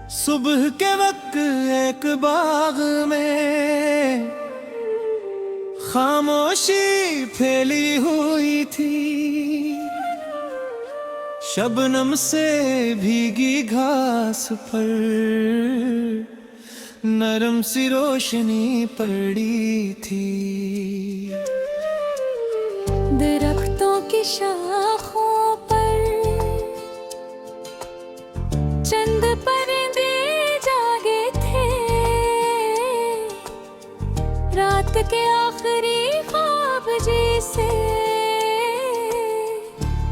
सुबह के वक्त एक बाग में खामोशी फैली हुई थी। शबनम से भीगी घास पर नरम सी रोशनी पड़ी थी। दरख्तों की शाखों पर चंद परिंदे जागे थे। रात के आखिरी ख्वाब जैसे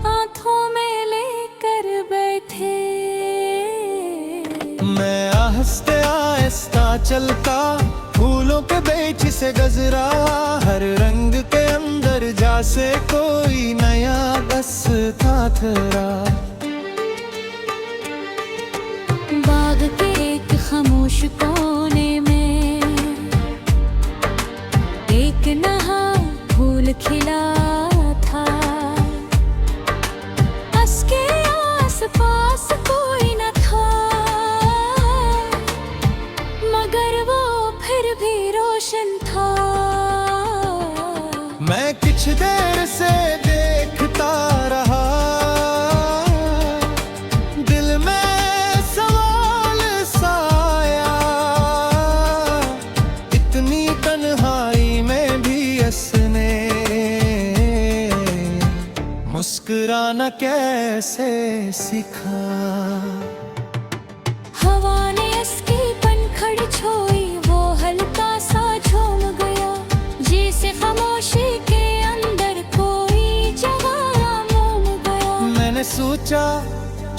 आंखों में लेकर बैठे। मैं आहिस्ते आहिस्ता चलता फूलों के बीच से गुजरा। हर रंग के अंदर जैसे कोई नया बसता थरा। बाग के एक खामोश कोने में एक नहा फूल खिला था। उसके आसपास कोई न था, मगर वो फिर भी रोशन था। मैं कुछ देर से देखता रहा, दिल में सवाल सा आया। इतनी तन्हाई में भी उसने मुस्कुराना कैसे सीखा। हवा ने उसकी पनखड़ छोई, वो हल्का सा झूम गया। जैसे खामोशी के अंदर कोई जवाब मोम गया। मैंने सोचा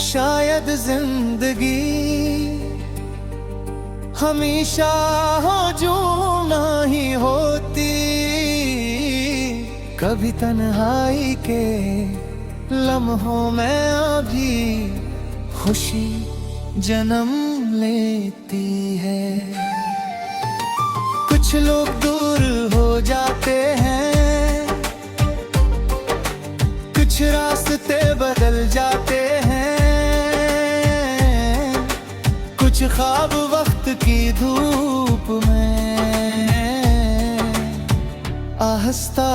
शायद जिंदगी हमेशा हो जो नहीं होती। कभी तन्हाई के लम्हों में अभी खुशी जन्म लेती है। कुछ लोग दूर हो जाते हैं, कुछ रास्ते बदल जाते हैं। कुछ ख्वाब वक्त की धूप में आहिस्ता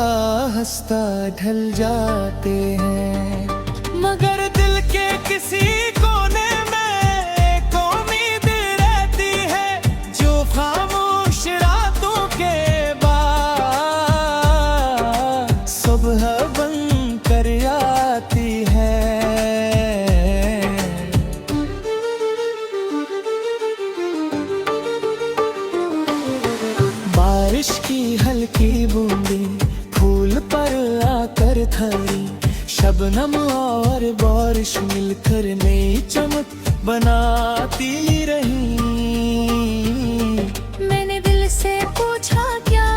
आहिस्ता ढल जाते हैं। मगर दिल के किसी कोने में एक उम्मीद रहती है, जो खामोश रातों के बाद सुबह बन कर आती है। बारिश की हल्की बूंदें फूल पर आकर ठहरी। शबनम और बारिश मिलकर नई चमक बनाती रही। मैंने दिल से पूछा क्या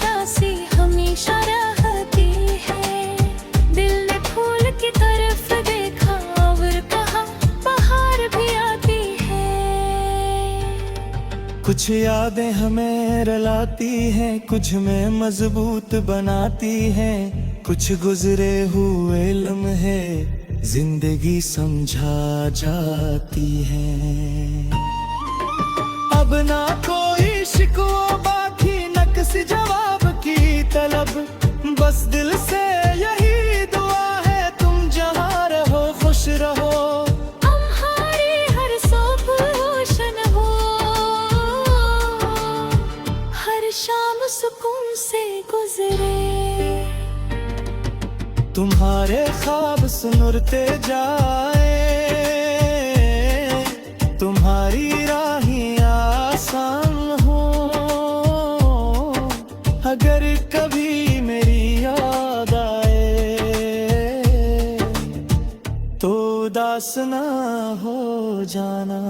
दासी हमेशा रहती है। दिल ने फूल की तरफ देखा और कहा बाहर भी आती है। कुछ यादें हमें रुलाती हैं, कुछ में मजबूत बनाती हैं। कुछ गुजरे हुए लम्हे जिंदगी समझा जाती है। अब ना कोई शिकवा बाकी, न किसी जवाब की तलब। बस दिल से यही दुआ है, तुम जहाँ रहो खुश रहो। हमारी हर सुबह रोशन हो, हर शाम सुकून से गुजरे। तुम्हारे ख्वाब सुनते जाए, तुम्हारी राहें आसान हो। अगर कभी मेरी याद आए तो उदास ना हो जाना।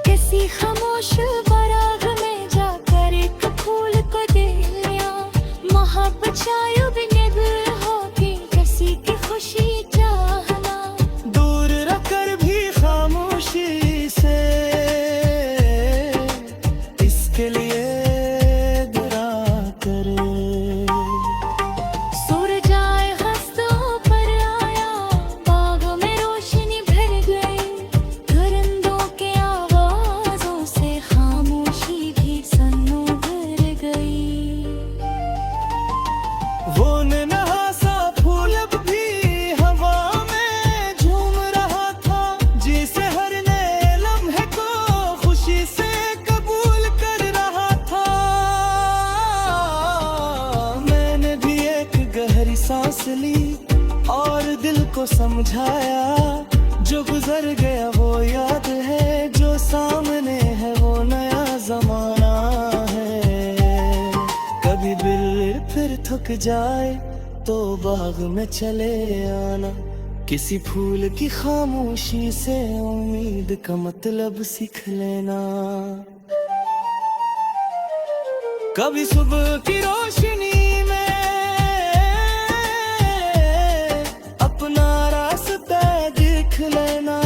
किसी खामोश बारात में जाकर एक फूल को देख लिया। मोहब्बत शायद निगल होगी, किसी की खुशी चाहना। दूर रखकर भी खामोशी से इसके लिए दुआ करे। सूरज आए हंसों पर आया, बागों में रोशनी भर गई। ली और दिल को समझाया, जो गुजर गया वो याद है, जो सामने है वो नया जमाना है। कभी बिल फिर थक जाए तो बाग में चले आना, किसी फूल की खामोशी से उम्मीद का मतलब सीख लेना। कभी सुबह की रोशनी में अपना रास्ता देख लेना,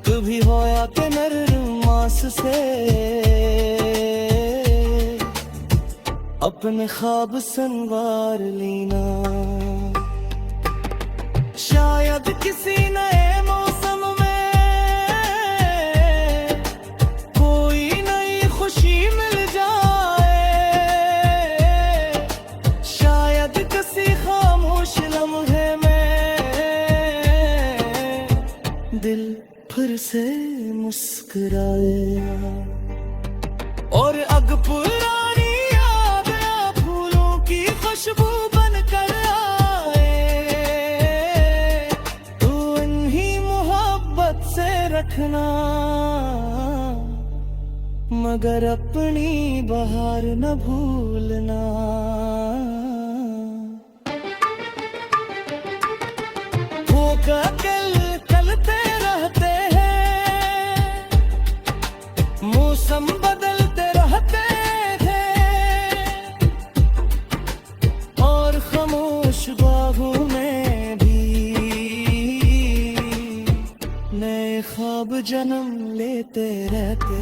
कभी होया के नरमास से अपने ख्वाब संवार लेना। शायद किसी नए मौसम में कोई नई खुशी मिल जाए, शायद किसी खामोश लम्हे में दिल फिर से मुस्कुराए। और अग पुरानी यादें फूलों की खुशबू बनकर से रखना, मगर अपनी बहार न भूलना। धोखा चलते रहते हैं, मौसम बदलते रहते थे, और खामोश बागों में भी नए ख्वाब जन्म लेते रहते।